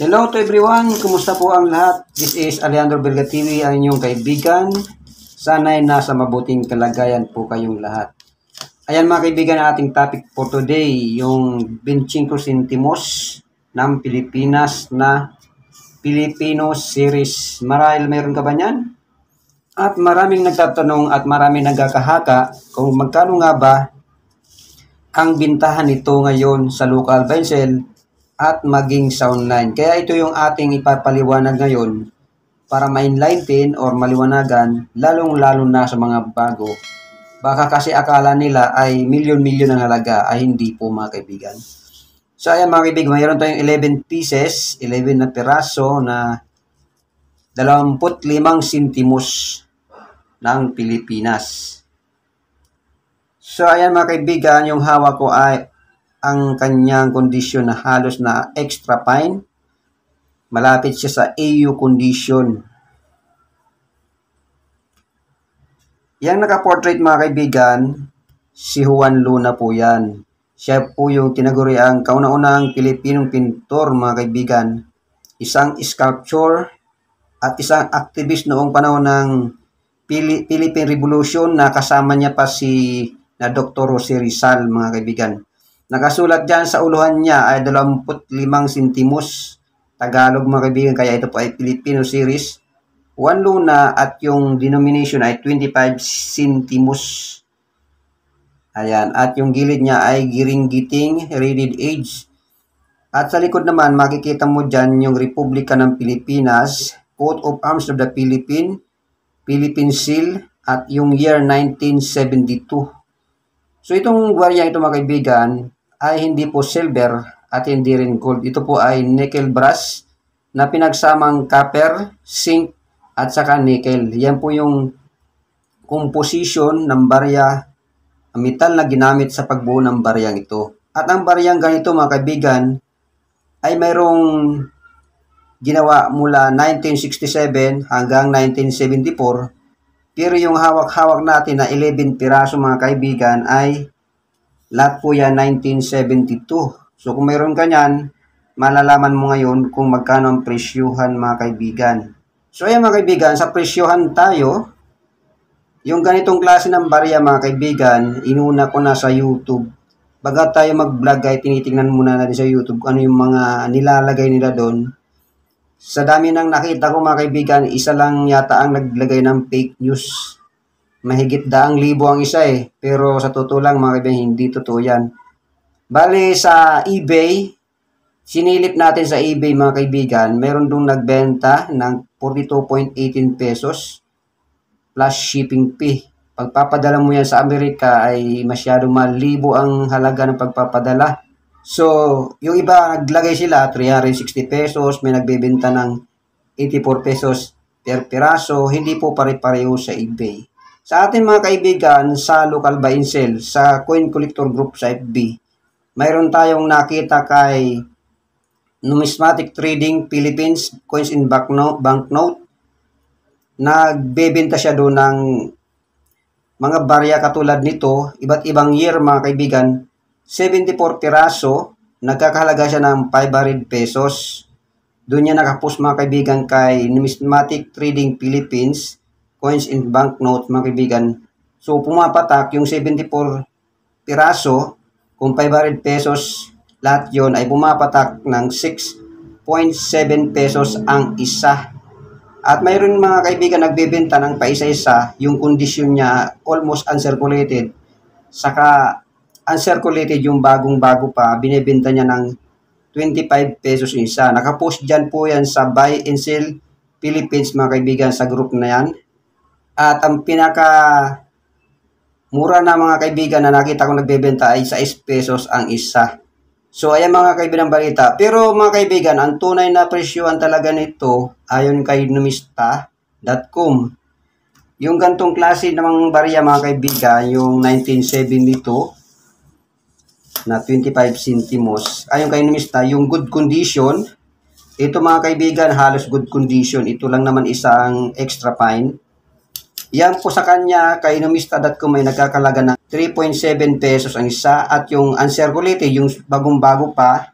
Hello to everyone, kumusta po ang lahat? This is Alejandro Belga TV, ang inyong kaibigan. Sana'y nasa mabuting kalagayan po kayong lahat. Ayan mga kaibigan, ang ating topic for today, yung 25 centimos ng Pilipinas na Filipino series. Marahil mayroon ka ba niyan? At maraming nagtatanong at maraming nagkakahaka kung magkano nga ba ang bintahan nito ngayon sa local buy sell at maging sa online. Kaya ito yung ating ipapaliwanag ngayon para ma-enlighten or maliwanagan, lalong-lalo na sa mga bago. Baka kasi akala nila ay milyon-milyon ang halaga, ay hindi po mga kaibigan. So ayan mga kaibigan, mayroon tayong 11 pieces, 11 na piraso na 25 centimos ng Pilipinas. So ayan mga kaibigan, yung hawak ko ay ang kanyang kondisyon na halos na extra fine. Malapit siya sa AU condition. Yang naka-portrait mga kaibigan, si Juan Luna po yan. Siya po yung tinaguriang kauna-unang Pilipinong pintor mga kaibigan. Isang sculptor at isang activist noong panahon ng Philippine Revolution na kasama niya pa si na Dr. Jose Rizal mga kaibigan. Nakasulat dyan sa uluhan niya ay 25 centimos Tagalog mga kaibigan, kaya ito po ay Filipino series. Juan Luna at yung denomination ay 25 centimos. Ayan, at yung gilid niya ay giring-giting, rated age. At sa likod naman, makikita mo dyan yung Republika ng Pilipinas, Coat of Arms of the Philippines, Philippine Seal, at yung year 1972. So itong gwarya ito mga kaibigan, ay hindi po silver at hindi rin gold. Ito po ay nickel brass na pinagsamang copper, zinc at saka nickel. Yan po yung composition ng barya, metal na ginamit sa pagbuo ng baryang ito. At ang baryang ganito mga kaibigan ay mayroong ginawa mula 1967 hanggang 1974. Pero yung hawak-hawak natin na 11 piraso mga kaibigan ay lahat po yan 1972. So kung mayroon ka niyan, malalaman mo ngayon kung magkano ang presyuhan mga kaibigan. So ayan mga kaibigan, sa presyuhan tayo. Yung ganitong klase ng barya mga kaibigan, inuna ko na sa YouTube. Baga tayo mag-vlog ay tinitingnan muna natin sa YouTube ano yung mga nilalagay nila doon. Sa dami ng nakita ko mga kaibigan, isa lang yata ang naglagay ng fake news. Mahigit 100,000 ang isa eh. Pero sa totoo lang mga kaibigan, hindi totoo yan. Bale sa eBay, sinilip natin sa eBay mga kaibigan, meron dong nagbenta ng 42.18 pesos plus shipping fee. Pagpapadala mo yan sa Amerika ay masyadong malibo ang halaga ng pagpapadala. So, yung iba naglagay sila 360 pesos, may nagbebenta ng 84 pesos per piraso, hindi po pare-pareho sa eBay. Sa atin mga kaibigan, sa local buy and sell, sa Coin Collector Group sa FB, mayroon tayong nakita kay Numismatic Trading Philippines Coins in Banknote. Nagbebenta siya doon ng mga barya katulad nito, iba't ibang year mga kaibigan, 74 piraso, nagkakahalaga siya ng 500 pesos. Doon niya nakapost mga kaibigan kay Numismatic Trading Philippines Coins in Banknote mga kaibigan. So pumapatak yung 74 piraso, kung 500 pesos lahat yon ay pumapatak ng 6.7 pesos ang isa. At mayroon mga kaibigan nagbebenta ng paisa-isa, yung kondisyon niya almost uncirculated. Saka uncirculated yung bagong-bago pa, binebenta niya ng 25 pesos isa. Nakapost dyan po yan sa Buy and Sell Philippines mga kaibigan sa group na yan. At ang pinaka mura na mga kaibigan na nakita ko nagbebenta ay 6 pesos ang isa. So ayan mga kaibigan balita. Pero mga kaibigan, ang tunay na presyuhan talaga nito ayon kay numista.com. Yung gantong klase ng barya mga kaibigan, yung 1972 na 25 centimos. Ayon kay numista, yung good condition, ito mga kaibigan halos good condition. Ito lang naman isang extra fine. Yan po sa kanya, kay numista.com ay nagkakalaga ng 3.7 pesos ang isa at yung uncirculated, yung bagong-bago pa,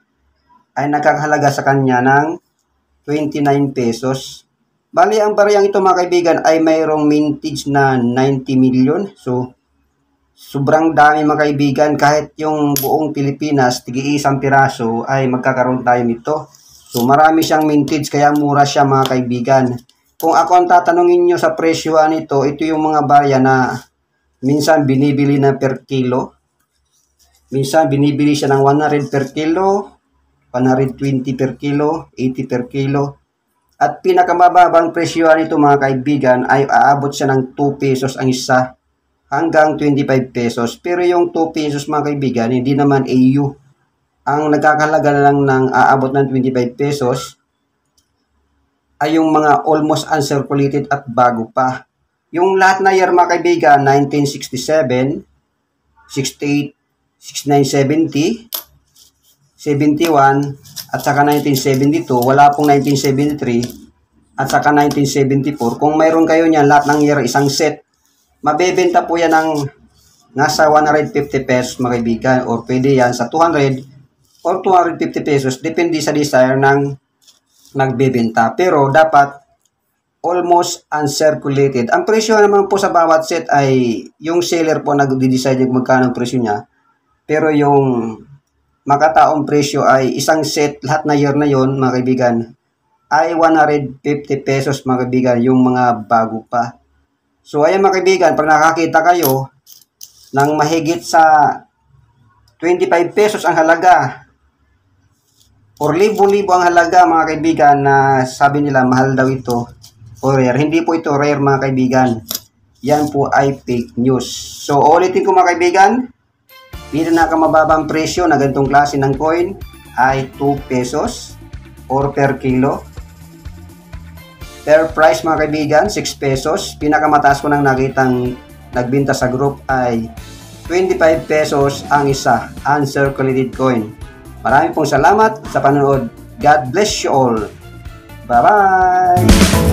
ay nagkakahalaga sa kanya ng 29 pesos. Bali, ang bariyang ito mga kaibigan ay mayroong mintage na 90 million. So, sobrang dami mga kaibigan. Kahit yung buong Pilipinas, tig-iisang piraso ay magkakaroon tayo nito. So, marami siyang mintage kaya mura siya mga kaibigan. Kung ako ang tatanungin nyo sa presyoan nito, ito yung mga barya na minsan binibili na per kilo. Minsan binibili siya ng 100 per kilo, 120 per kilo, 80 per kilo. At pinakamababang presyoan nito mga kaibigan ay aabot siya ng 2 pesos ang isa hanggang 25 pesos. Pero yung 2 pesos mga kaibigan, hindi naman AU. Ang nagkakahalaga lang ng aabot ng 25 pesos ay yung mga almost uncirculated at bago pa. Yung lahat na year mga kaibigan, 1967, 68, 69, 70, 71, at saka 1972, wala pong 1973, at saka 1974. Kung mayroon kayo niyan, lahat ng year, isang set, mabebenta po yan ng nasa 150 pesos mga kaibigan, or pwede yan sa 200 or 250 pesos, depende sa desire ng nagbebenta. Pero dapat almost uncirculated. Ang presyo naman po sa bawat set ay yung seller po nagde-decide kung magkano ang presyo niya. Pero yung makataong presyo ay isang set, lahat na year na yon mga kaibigan, ay 150 pesos mga kaibigan, yung mga bago pa. So ayan mga kaibigan, pag nakakita kayo ng mahigit sa 25 pesos ang halaga or libo-libo ang halaga mga kaibigan, na sabi nila mahal daw ito o rare, hindi po ito rare mga kaibigan, yan po ay fake news. So ulitin ko mga kaibigan, pinakamababang presyo na ganitong klase ng coin ay 2 pesos or per kilo. Per price mga kaibigan, 6 pesos. Pinakamataas ko nang nakitang nagbenta sa group ay 25 pesos ang isa, uncirculated coin. Maraming pong salamat sa panonood. God bless you all. Bye-bye!